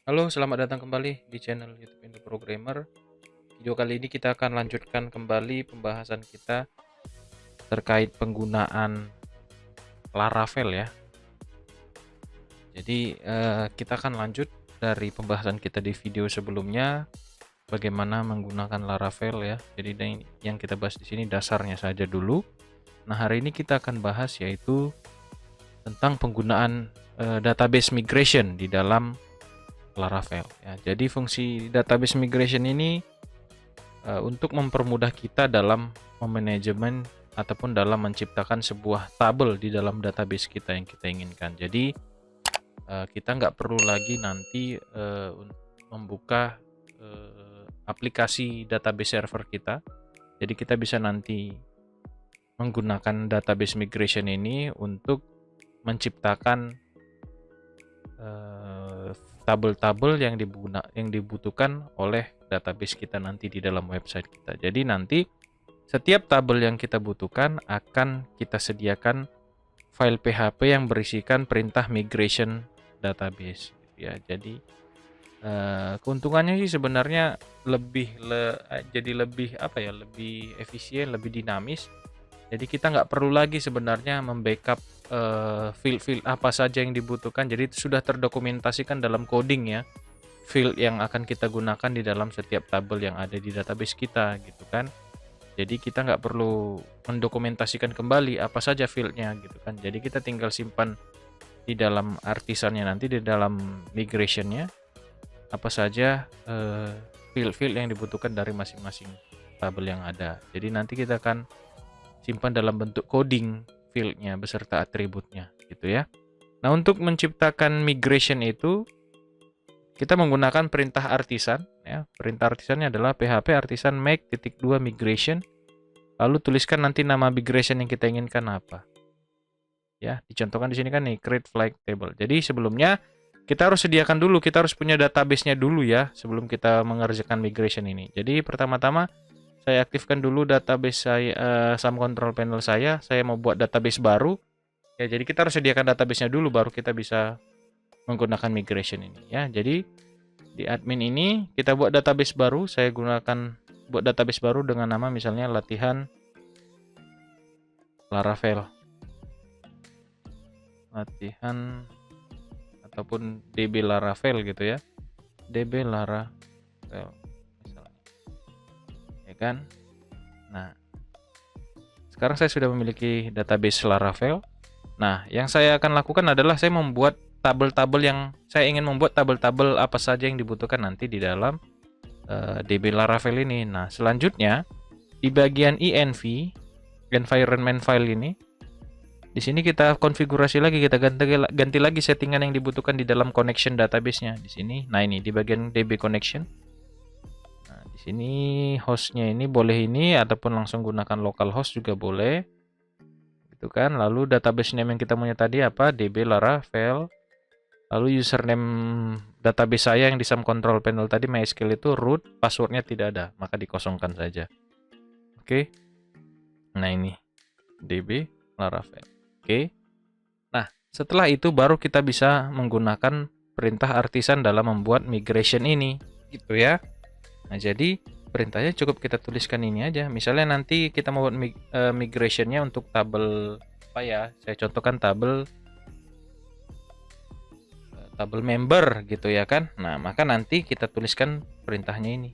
Halo, selamat datang kembali di channel YouTube Indo Programmer. Video kali ini kita akan lanjutkan kembali pembahasan kita terkait penggunaan Laravel ya. Jadi kita akan lanjut dari pembahasan kita di video sebelumnya, bagaimana menggunakan Laravel ya. Jadi yang kita bahas di sini dasarnya saja dulu. Nah, hari ini kita akan bahas yaitu tentang penggunaan database migration di dalam Laravel ya. Jadi fungsi database migration ini untuk mempermudah kita dalam memanajemen ataupun dalam menciptakan sebuah tabel di dalam database kita yang kita inginkan. Jadi kita nggak perlu lagi nanti membuka aplikasi database server kita. Jadi kita bisa nanti menggunakan database migration ini untuk menciptakan tabel-tabel yang dibutuhkan oleh database kita nanti di dalam website kita. Jadi nanti setiap tabel yang kita butuhkan akan kita sediakan file PHP yang berisikan perintah migration database ya. Jadi keuntungannya sih sebenarnya jadi lebih efisien, lebih dinamis. Jadi kita nggak perlu lagi sebenarnya membackup field apa saja yang dibutuhkan. Jadi itu sudah terdokumentasikan dalam coding ya, field yang akan kita gunakan di dalam setiap tabel yang ada di database kita gitu kan. Jadi kita nggak perlu mendokumentasikan kembali apa saja fieldnya gitu kan. Jadi kita tinggal simpan di dalam artisannya nanti, di dalam migrationnya apa saja field yang dibutuhkan dari masing-masing tabel yang ada. Jadi nanti kita akan simpan dalam bentuk coding fieldnya beserta atributnya gitu ya. Nah, untuk menciptakan migration itu kita menggunakan perintah artisan ya. Perintah artisannya adalah php artisan make.2 migration. Lalu tuliskan nanti nama migration yang kita inginkan apa. Ya, dicontohkan di sini kan nih create flag table. Jadi sebelumnya kita harus sediakan dulu, kita harus punya database-nya dulu ya sebelum kita mengerjakan migration ini. Jadi pertama-tama saya aktifkan dulu database saya, SAM control panel saya mau buat database baru. Ya, jadi kita harus sediakan database-nya dulu baru kita bisa menggunakan migration ini ya. Jadi di admin ini kita buat database baru, saya gunakan buat database baru dengan nama misalnya latihan Laravel. Latihan ataupun DB Laravel gitu ya. DB Laravel misalnya. Ya kan? Nah, sekarang saya sudah memiliki database Laravel. Nah, yang saya akan lakukan adalah saya membuat tabel-tabel saya ingin membuat tabel-tabel apa saja yang dibutuhkan nanti di dalam DB Laravel ini. Nah, selanjutnya di bagian env environment file ini, di sini kita konfigurasi lagi, kita ganti lagi settingan yang dibutuhkan di dalam connection database-nya di sini. Nah, ini di bagian DB connection. Nah, di sini hostnya ini boleh ini ataupun langsung gunakan localhost juga boleh. Gitu kan. Lalu database name yang kita punya tadi apa? DB Laravel. Lalu username database saya yang di SAM control panel tadi MySQL itu root, passwordnya tidak ada, maka dikosongkan saja. Oke. Nah, ini DB Laravel. Oke. Nah, setelah itu baru kita bisa menggunakan perintah artisan dalam membuat migration ini, gitu ya. Nah, jadi perintahnya cukup kita tuliskan ini aja. Misalnya nanti kita mau buat migrationnya untuk tabel apa ya? Saya contohkan tabel member gitu ya kan. Nah, maka nanti kita tuliskan perintahnya ini.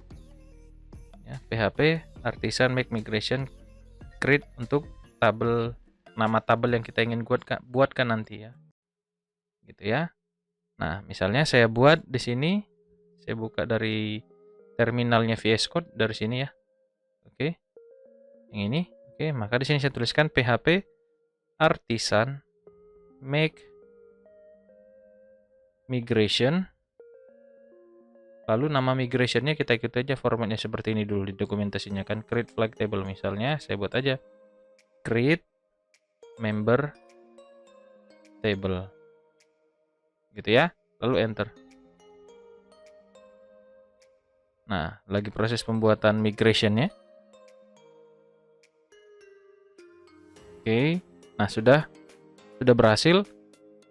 Ya, php artisan make migration create untuk tabel, nama tabel yang kita ingin buatkan nanti ya. Gitu ya. Nah, misalnya saya buat di sini, saya buka dari terminalnya VS Code dari sini ya. Oke. Yang ini. Oke, maka di sini saya tuliskan php artisan make migration. Lalu nama migrationnya kita ikuti aja formatnya seperti ini dulu di dokumentasinya kan, create flag table misalnya, saya buat aja create member table. Gitu ya. Lalu enter. Nah, lagi proses pembuatan migrationnya. Oke. Nah, sudah berhasil.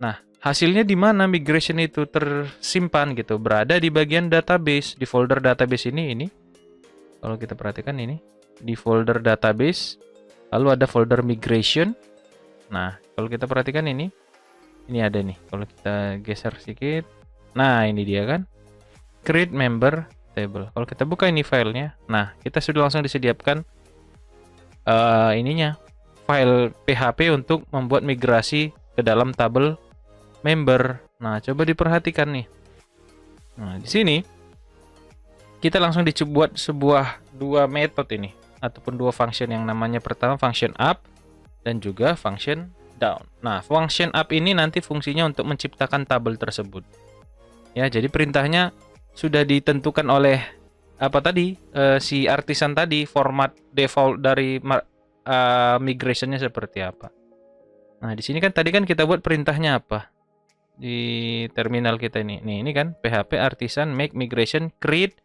Nah, hasilnya di mana migration itu tersimpan gitu, berada di bagian database, di folder database ini. Kalau kita perhatikan ini, di folder database, lalu ada folder migration. Nah, kalau kita perhatikan ini ada nih. Kalau kita geser sedikit, nah ini dia kan, create member table. Kalau kita buka ini filenya, nah kita sudah langsung disediakan ininya, file PHP untuk membuat migrasi ke dalam tabel member. Nah, coba diperhatikan nih. Nah, di sini kita langsung dibuat dua metode ini ataupun dua function, yang namanya pertama function up dan juga function down. Nah, function up ini nanti fungsinya untuk menciptakan tabel tersebut. Ya, jadi perintahnya sudah ditentukan oleh apa tadi? Si artisan tadi, format default dari migrationnya seperti apa. Nah, di sini kan tadi kan kita buat perintahnya apa? Di terminal kita ini. Nih, ini kan PHP artisan make migration create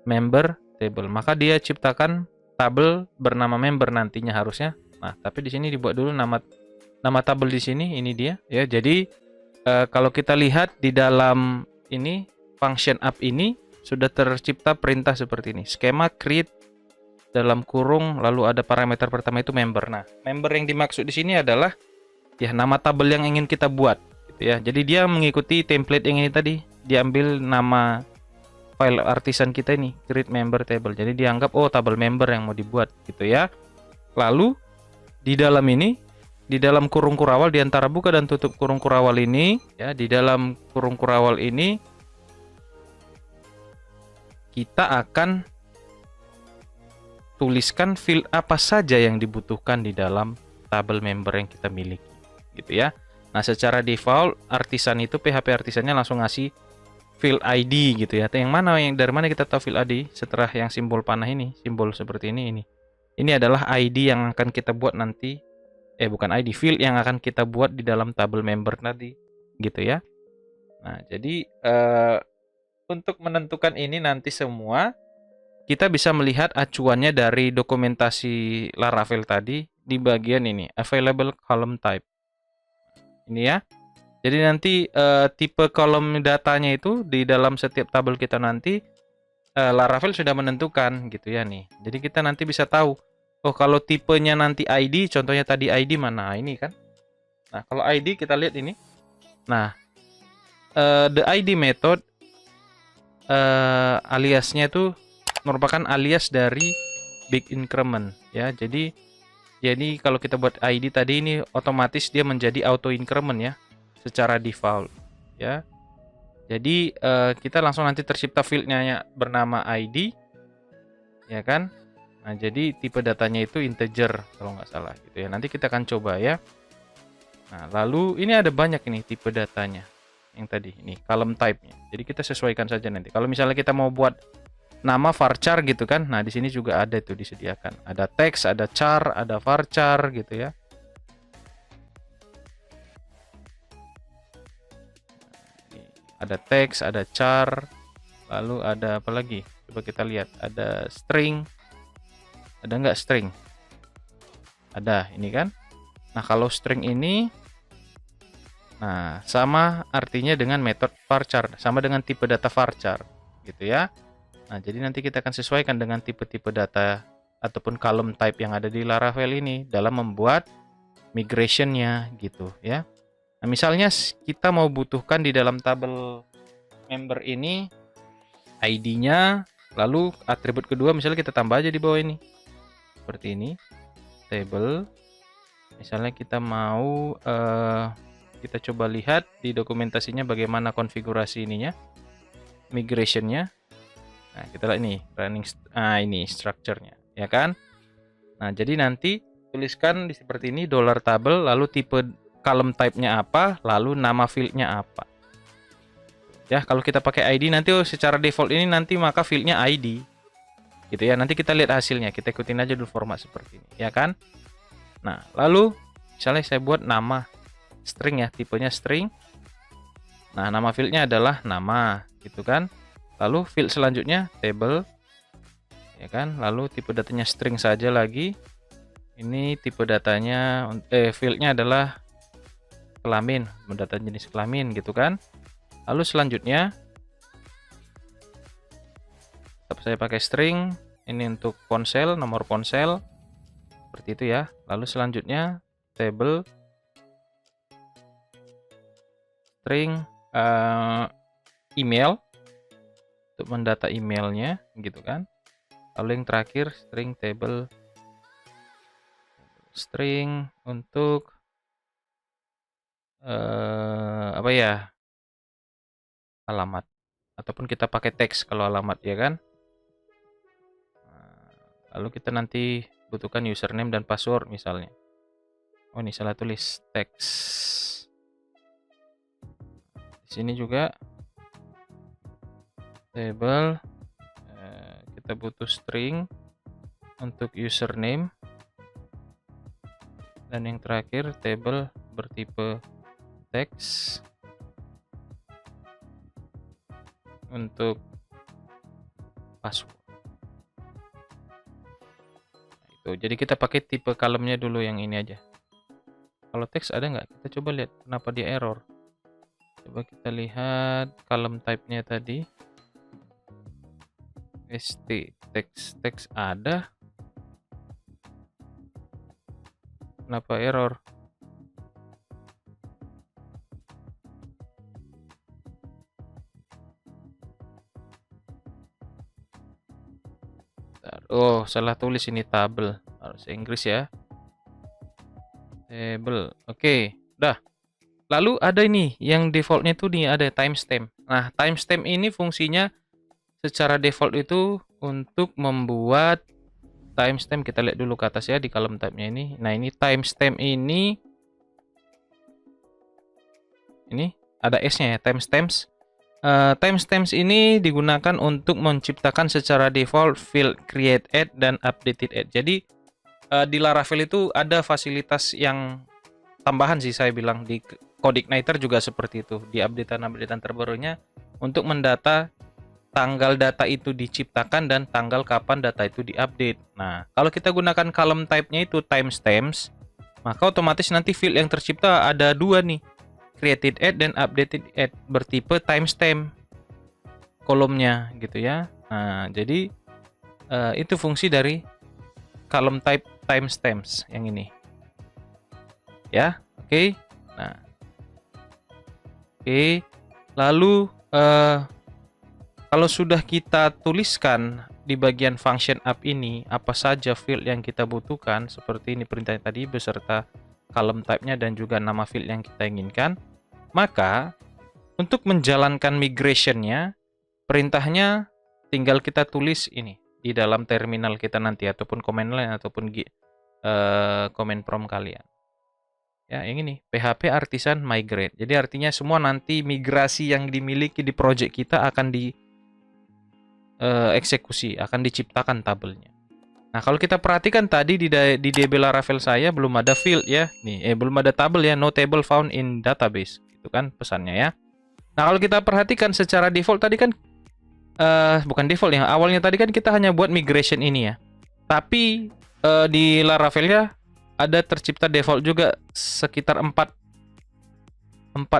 member table. Maka dia ciptakan tabel bernama member nantinya harusnya. Nah, tapi di sini dibuat dulu nama tabel di sini, ini dia ya. Jadi kalau kita lihat di dalam ini function up ini sudah tercipta perintah seperti ini. Skema create dalam kurung lalu ada parameter pertama itu member. Nah, member yang dimaksud di sini adalah ya nama tabel yang ingin kita buat gitu ya. Jadi dia mengikuti template yang ini tadi. Diambil nama file artisan kita ini, create member table. Jadi dianggap oh tabel member yang mau dibuat gitu ya. Lalu di dalam ini, di dalam kurung kurawal, di antara buka dan tutup kurung kurawal ini ya, di dalam kurung kurawal ini kita akan tuliskan field apa saja yang dibutuhkan di dalam tabel member yang kita miliki gitu ya. Nah, secara default artisan itu PHP artisannya langsung ngasih field ID gitu ya. Yang mana, yang dari mana kita tahu field ID? Setelah yang simbol panah ini, simbol seperti ini. Ini adalah ID yang akan kita buat nanti. Bukan ID, field yang akan kita buat di dalam tabel member tadi, gitu ya. Nah, jadi untuk menentukan ini nanti semua, kita bisa melihat acuannya dari dokumentasi Laravel tadi di bagian ini, available column type. Ini ya. Jadi nanti tipe kolom datanya itu di dalam setiap tabel kita nanti Laravel sudah menentukan gitu ya nih. Jadi kita nanti bisa tahu, oh kalau tipenya nanti ID, contohnya tadi ID mana? Ini kan. Nah, kalau ID kita lihat ini. Nah, the ID method aliasnya itu merupakan alias dari big increment ya. Jadi kalau kita buat ID tadi ini otomatis dia menjadi auto increment ya, secara default ya. Jadi kita langsung nanti tercipta fieldnya bernama ID ya kan. Nah, jadi tipe datanya itu integer kalau nggak salah gitu ya. Nanti kita akan coba ya. Nah, lalu ini ada banyak ini tipe datanya yang tadi ini column type-nya. Jadi kita sesuaikan saja nanti. Kalau misalnya kita mau buat nama varchar gitu kan. Nah, di sini juga ada itu disediakan. Ada teks, ada char, ada varchar gitu ya. Ada teks, ada char, lalu ada apa lagi? Coba kita lihat. Ada string. Ada nggak string? Ada, ini kan. Nah, kalau string ini, nah sama artinya dengan metode varchar, sama dengan tipe data varchar, gitu ya. Nah, jadi nanti kita akan sesuaikan dengan tipe-tipe data ataupun column type yang ada di Laravel ini dalam membuat migration-nya gitu ya. Nah, misalnya kita mau butuhkan di dalam tabel member ini ID-nya, lalu atribut kedua misalnya kita tambah aja di bawah ini. Seperti ini. Table. Misalnya kita mau kita coba lihat di dokumentasinya bagaimana konfigurasi ininya, migration-nya. Nah, kita lihat ini running ini structure-nya, ya kan? Nah, jadi nanti tuliskan di seperti ini $table, lalu tipe column type-nya apa, lalu nama field-nya apa. Ya, kalau kita pakai ID nanti secara default ini nanti maka field-nya ID. Gitu ya. Nanti kita lihat hasilnya. Kita ikutin aja dulu format seperti ini, ya kan? Nah, lalu misalnya saya buat nama string ya, tipenya string. Nah, nama field-nya adalah nama, gitu kan? Lalu field selanjutnya table, ya kan? Lalu tipe datanya string saja lagi. Ini tipe datanya, field-nya adalah kelamin, mendata jenis kelamin gitu kan. Lalu selanjutnya saya pakai string ini untuk ponsel, nomor ponsel seperti itu ya. Lalu selanjutnya table string email untuk mendata emailnya gitu kan. Lalu yang terakhir string table string untuk apa ya, alamat, ataupun kita pakai teks kalau alamat ya kan. Lalu kita nanti butuhkan username dan password misalnya. Oh, ini salah tulis teks. Di sini juga table kita butuh string untuk username, dan yang terakhir table bertipe teks untuk password. Nah, itu jadi kita pakai tipe column-nya dulu yang ini aja. Kalau teks ada nggak? Kita coba lihat kenapa dia error. Coba kita lihat column type-nya tadi. st teks ada. Kenapa error? Oh, salah tulis ini table. Harus Inggris ya. Table. Oke, udah. Lalu ada ini yang defaultnya tuh nih ada timestamp. Nah, timestamp ini fungsinya secara default itu untuk membuat timestamp. Kita lihat dulu ke atas ya di column type-nya ini. Nah, ini timestamp ini ada S-nya ya, timestamps. Timestamps ini digunakan untuk menciptakan secara default field create add dan updated add. Jadi di Laravel itu ada fasilitas yang tambahan sih saya bilang, di CodeIgniter juga seperti itu. Di updatean terbarunya untuk mendata tanggal data itu diciptakan dan tanggal kapan data itu diupdate. Nah, kalau kita gunakan column type-nya itu timestamps, maka otomatis nanti field yang tercipta ada dua nih, created add dan updated add, bertipe timestamp kolomnya gitu ya. Nah, jadi itu fungsi dari column type timestamps yang ini ya. Oke. Nah, oke. Lalu kalau sudah kita tuliskan di bagian function app ini apa saja field yang kita butuhkan, seperti ini perintahnya tadi beserta column type-nya dan juga nama field yang kita inginkan, maka untuk menjalankan migration-nya, perintahnya tinggal kita tulis ini di dalam terminal kita nanti, ataupun command line ataupun command prompt kalian. Ya, yang ini PHP Artisan Migrate. Jadi artinya semua nanti migrasi yang dimiliki di project kita akan eksekusi, akan diciptakan tabelnya. Nah, kalau kita perhatikan tadi di DB Laravel saya belum ada field ya. Nih, belum ada tabel ya, no table found in database. Itu kan pesannya ya. Nah, kalau kita perhatikan secara default tadi kan bukan default ya. Awalnya tadi kan kita hanya buat migration ini ya. Tapi di Laravel ya ada tercipta default juga sekitar 4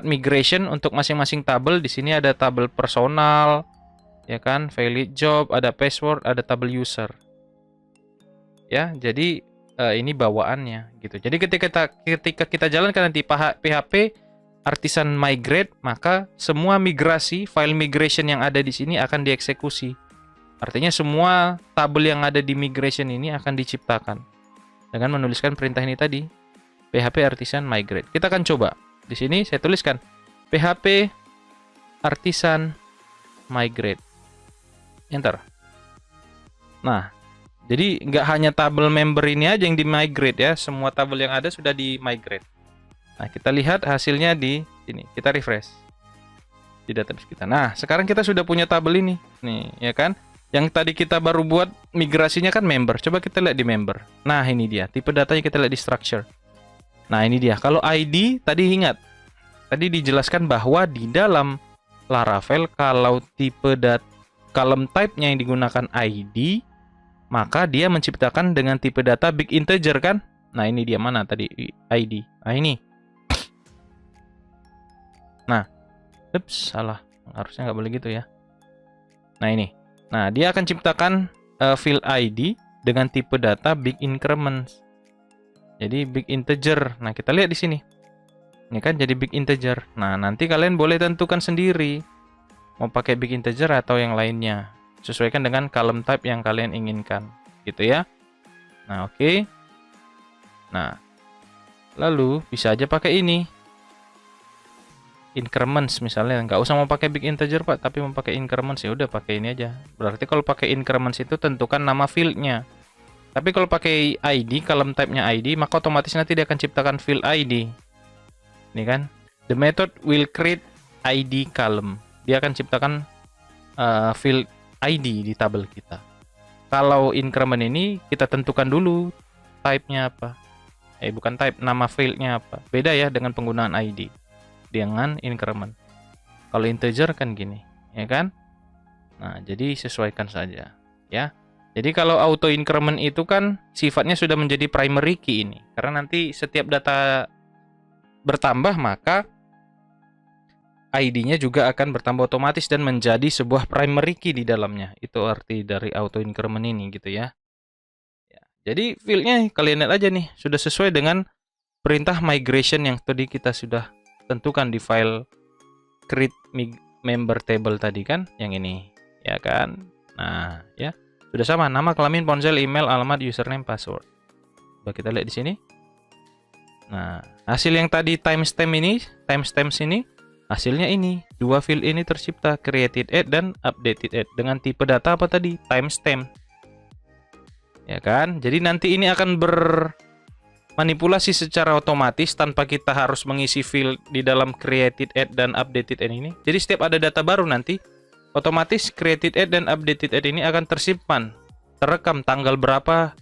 migration untuk masing-masing tabel. Di sini ada tabel personal, ya kan, valid job, ada password, ada tabel user. Ya, jadi ini bawaannya gitu. Jadi ketika kita jalankan nanti PHP Artisan Migrate, maka semua migrasi, file migration yang ada di sini akan dieksekusi. Artinya semua tabel yang ada di migration ini akan diciptakan dengan menuliskan perintah ini tadi, PHP Artisan Migrate. Kita akan coba. Di sini saya tuliskan PHP Artisan Migrate. Enter. Nah, jadi nggak hanya tabel member ini aja yang di-migrate ya, semua tabel yang ada sudah di-migrate. Nah, kita lihat hasilnya di sini. Kita refresh di database kita. Nah, sekarang kita sudah punya tabel ini. Nih, ya kan? Yang tadi kita baru buat migrasinya kan member. Coba kita lihat di member. Nah, ini dia. Tipe datanya kita lihat di structure. Nah, ini dia. Kalau ID, tadi ingat. Tadi dijelaskan bahwa di dalam Laravel, kalau tipe column type-nya yang digunakan ID, maka dia menciptakan dengan tipe data big integer kan? Nah, ini dia mana tadi ID. Nah, ini. Nah, salah. Harusnya nggak boleh gitu ya. Nah ini. Nah, dia akan ciptakan field ID dengan tipe data big increments. Jadi big integer. Nah, kita lihat di sini. Ini kan jadi big integer. Nah, nanti kalian boleh tentukan sendiri mau pakai big integer atau yang lainnya. Sesuaikan dengan column type yang kalian inginkan, gitu ya. Nah, oke. Nah, lalu bisa aja pakai ini. Increments misalnya, nggak usah mau pakai big integer Pak, tapi mau pakai increments, ya udah pakai ini aja. Berarti kalau pakai increments itu tentukan nama fieldnya. Tapi kalau pakai ID, column type-nya ID, maka otomatis nanti dia akan ciptakan field ID. Ini kan, the method will create ID column. Dia akan ciptakan field ID di tabel kita. Kalau increment ini kita tentukan dulu type-nya apa. Bukan type, nama fieldnya apa. Beda ya dengan penggunaan ID dengan increment. Kalau integer kan gini, ya kan? Nah, jadi sesuaikan saja, ya. Jadi kalau auto increment itu kan sifatnya sudah menjadi primary key ini. Karena nanti setiap data bertambah maka ID-nya juga akan bertambah otomatis dan menjadi sebuah primary key di dalamnya. Itu arti dari auto increment ini gitu ya. Jadi field-nya kalian lihat aja nih, sudah sesuai dengan perintah migration yang tadi kita sudah tentukan di file create member table tadi kan, yang ini, ya kan? Nah, ya. Sudah sama, nama, kelamin, ponsel, email, alamat, username, password. Coba kita lihat di sini. Nah, hasil yang tadi timestamps ini, hasilnya ini. Dua field ini tercipta, created at dan updated at dengan tipe data apa tadi? Timestamp. Ya kan? Jadi nanti ini akan bermanipulasi secara otomatis tanpa kita harus mengisi field di dalam created at dan updated at ini. Jadi setiap ada data baru nanti otomatis created at dan updated at ini akan tersimpan, terekam tanggal berapa,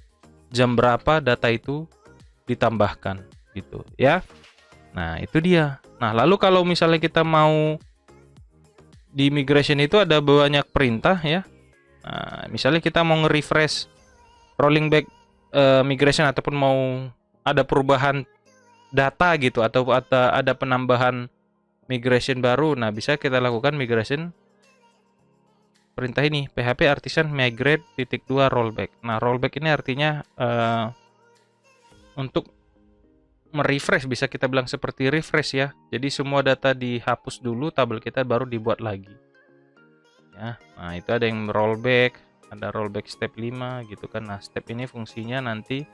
jam berapa data itu ditambahkan gitu ya. Nah, itu dia. Nah, lalu kalau misalnya kita mau di migration itu ada banyak perintah ya. Nah, misalnya kita mau nge-refresh rolling back migration ataupun mau ada perubahan data gitu atau ada penambahan migration baru. Nah, bisa kita lakukan migration perintah ini php artisan migrate _2 rollback. Nah, rollback ini artinya untuk merefresh, bisa kita bilang seperti refresh ya. Jadi semua data dihapus dulu, tabel kita baru dibuat lagi. Ya. Nah, itu ada yang rollback, ada rollback step 5 gitu kan. Nah, step ini fungsinya nanti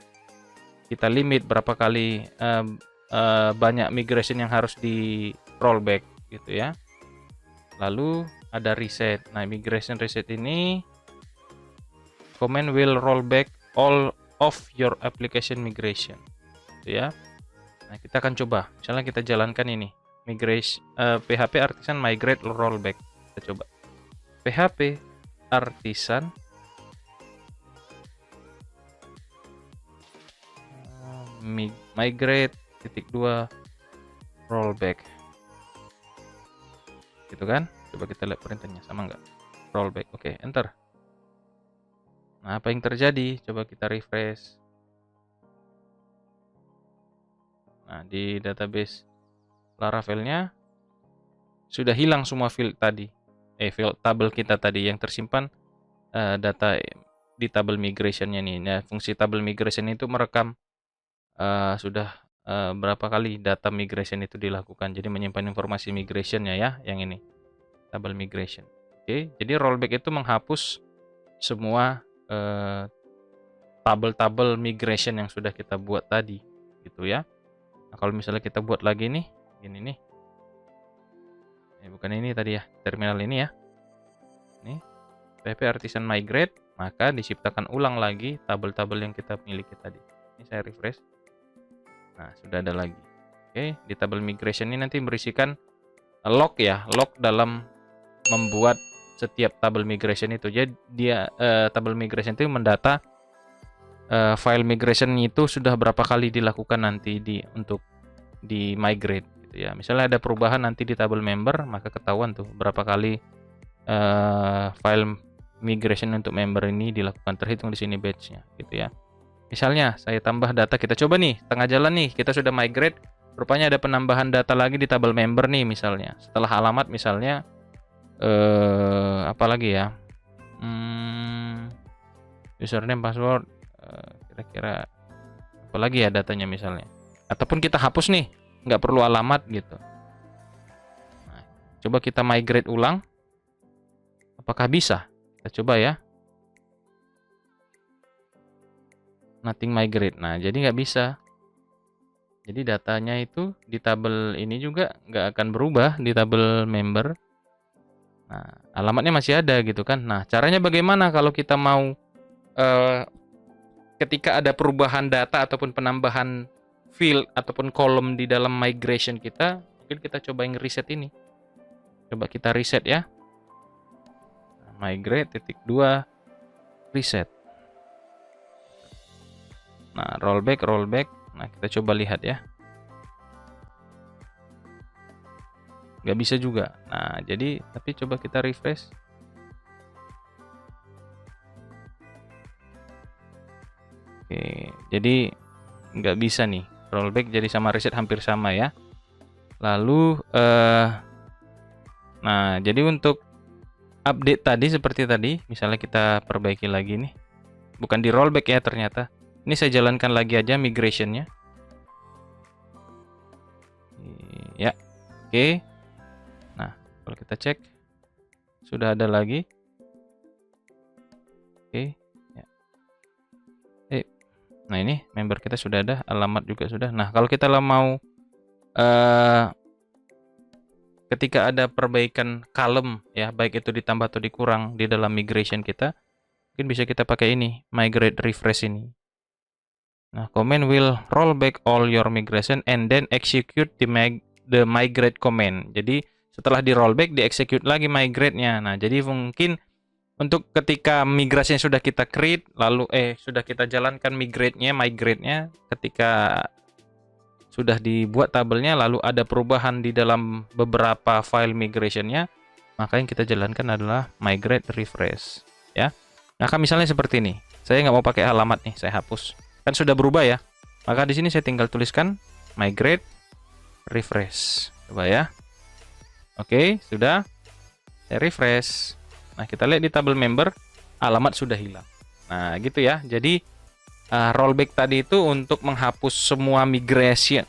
kita limit berapa kali banyak migration yang harus di rollback gitu ya. Lalu ada reset. Nah, migration reset ini command will rollback all of your application migration gitu ya. Nah, kita akan coba. Misalnya kita jalankan ini migration php artisan migrate rollback. Kita coba php artisan migrate _2 rollback gitu kan. Coba kita lihat perintahnya sama nggak, rollback. Oke, enter. Nah, apa yang terjadi? Coba kita refresh. Nah, di database Laravel-nya sudah hilang semua field tadi. Field tabel kita tadi yang tersimpan data di tabel migration-nya nih. Nah, fungsi tabel migration itu merekam sudah berapa kali data migration itu dilakukan. Jadi menyimpan informasi migration-nya ya, yang ini. Tabel migration. Oke, jadi rollback itu menghapus semua tabel-tabel migration yang sudah kita buat tadi, gitu ya. Nah, kalau misalnya kita buat lagi nih, ini nih. Bukan ini tadi ya, terminal ini ya. Nih, php artisan migrate, maka diciptakan ulang lagi tabel-tabel yang kita miliki tadi. Ini saya refresh. Nah, sudah ada lagi. Oke, di tabel migration ini nanti berisikan log ya, log dalam membuat setiap tabel migration itu. Jadi dia tabel migration itu mendata file migration itu sudah berapa kali dilakukan nanti untuk di migrate gitu ya. Misalnya ada perubahan nanti di tabel member, maka ketahuan tuh berapa kali file migration untuk member ini dilakukan, terhitung di sini batch-nya gitu ya. Misalnya saya tambah data, kita coba nih tengah jalan nih kita sudah migrate rupanya ada penambahan data lagi di tabel member nih misalnya. Setelah alamat misalnya apa lagi ya? Username, password, kira-kira apa lagi ya datanya misalnya. Ataupun kita hapus nih, nggak perlu alamat gitu. Nah, coba kita migrate ulang. Apakah bisa? Kita coba ya. Nothing migrate. Nah, jadi nggak bisa. Jadi datanya itu di tabel ini juga nggak akan berubah di tabel member. Nah, alamatnya masih ada gitu kan. Nah, caranya bagaimana kalau kita mau ketika ada perubahan data ataupun penambahan field ataupun kolom di dalam migration kita, mungkin kita coba yang reset ini. Coba kita reset ya. Migrate -2 reset. Nah, rollback. Nah, kita coba lihat ya. Nggak bisa juga. Nah, jadi tapi coba kita refresh. Oke, jadi nggak bisa nih. Rollback jadi sama reset hampir sama ya. Lalu nah, jadi untuk update tadi seperti tadi, misalnya kita perbaiki lagi nih. Bukan di rollback ya ternyata. Ini saya jalankan lagi aja migrationnya. Ya, oke. Nah, kalau kita cek sudah ada lagi. Oke. Ya. Nah, ini member kita sudah ada, alamat juga sudah. Nah, kalau kita mau ketika ada perbaikan column ya, baik itu ditambah atau dikurang di dalam migration kita, mungkin bisa kita pakai ini, migrate refresh ini. Nah, command will roll back all your migration and then execute the migrate command. Jadi setelah di rollback, di execute lagi migrate-nya. Nah, jadi mungkin untuk ketika migrasinya sudah kita create, lalu sudah kita jalankan migrate-nya, ketika sudah dibuat tabelnya, lalu ada perubahan di dalam beberapa file migration-nya, maka yang kita jalankan adalah migrate refresh. Ya. Nah, misalnya seperti ini. Saya nggak mau pakai alamat nih, saya hapus. Kan sudah berubah ya. Maka di sini saya tinggal tuliskan migrate refresh. Coba ya. Oke, sudah. Saya refresh. Nah, kita lihat di tabel member, alamat sudah hilang. Nah, gitu ya. Jadi rollback tadi itu untuk menghapus semua migrasi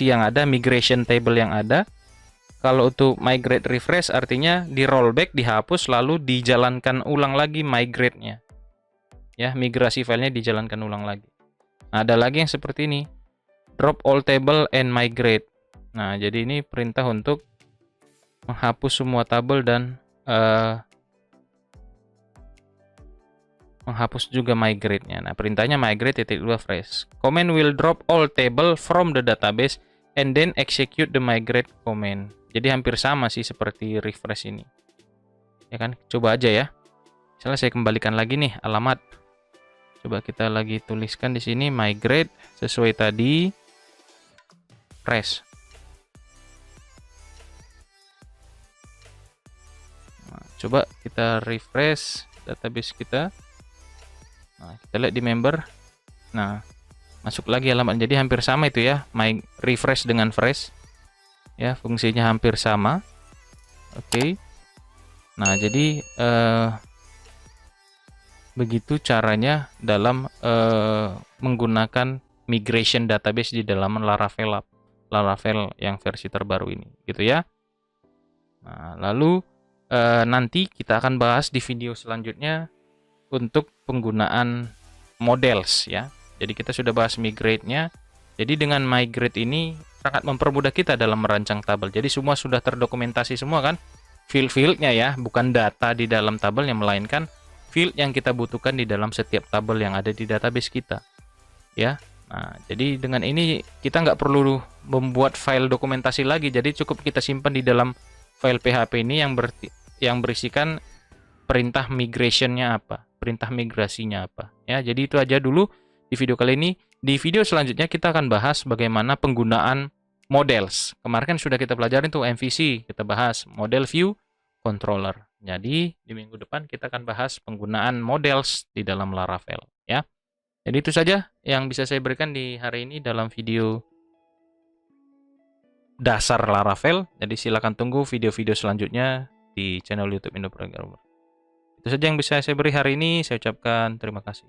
yang ada, migration table yang ada. Kalau untuk migrate refresh artinya di rollback, dihapus, lalu dijalankan ulang lagi migrate-nya. Ya, migrasi filenya dijalankan ulang lagi. Nah, ada lagi yang seperti ini. Drop all table and migrate. Nah, jadi ini perintah untuk menghapus semua tabel dan menghapus juga migrate-nya. Nah, perintahnya migrate -2 fresh. Command will drop all table from the database and then execute the migrate command. Jadi hampir sama sih seperti refresh ini. Ya kan? Coba aja ya. Misalnya saya kembalikan lagi nih alamat. Coba kita lagi tuliskan di sini migrate sesuai tadi fresh. Nah, coba kita refresh database kita. Nah, kita lihat di member. Nah, masuk lagi alamat. Jadi hampir sama itu ya, refresh dengan fresh. Ya, fungsinya hampir sama. Oke. Nah, jadi begitu caranya dalam menggunakan migration database di dalam Laravel yang versi terbaru ini, gitu ya. Nah, lalu nanti kita akan bahas di video selanjutnya untuk penggunaan models ya. Jadi kita sudah bahas migrate-nya. Jadi dengan migrate ini sangat mempermudah kita dalam merancang tabel. Jadi semua sudah terdokumentasi semua kan, field-fieldnya ya, bukan data di dalam tabelnya, melainkan field yang kita butuhkan di dalam setiap tabel yang ada di database kita. Ya, nah jadi dengan ini kita nggak perlu membuat file dokumentasi lagi. Jadi cukup kita simpan di dalam file PHP ini yang berisikan perintah migration-nya apa, perintah migrasinya apa. Ya, jadi itu aja dulu di video kali ini. Di video selanjutnya kita akan bahas bagaimana penggunaan models. Kemarin kan sudah kita pelajari tuh MVC, kita bahas model view controller. Jadi di minggu depan kita akan bahas penggunaan models di dalam Laravel ya. Jadi itu saja yang bisa saya berikan di hari ini dalam video dasar Laravel. Jadi silakan tunggu video-video selanjutnya di channel YouTube Indo Programmer. Itu saja yang bisa saya beri hari ini. Saya ucapkan terima kasih.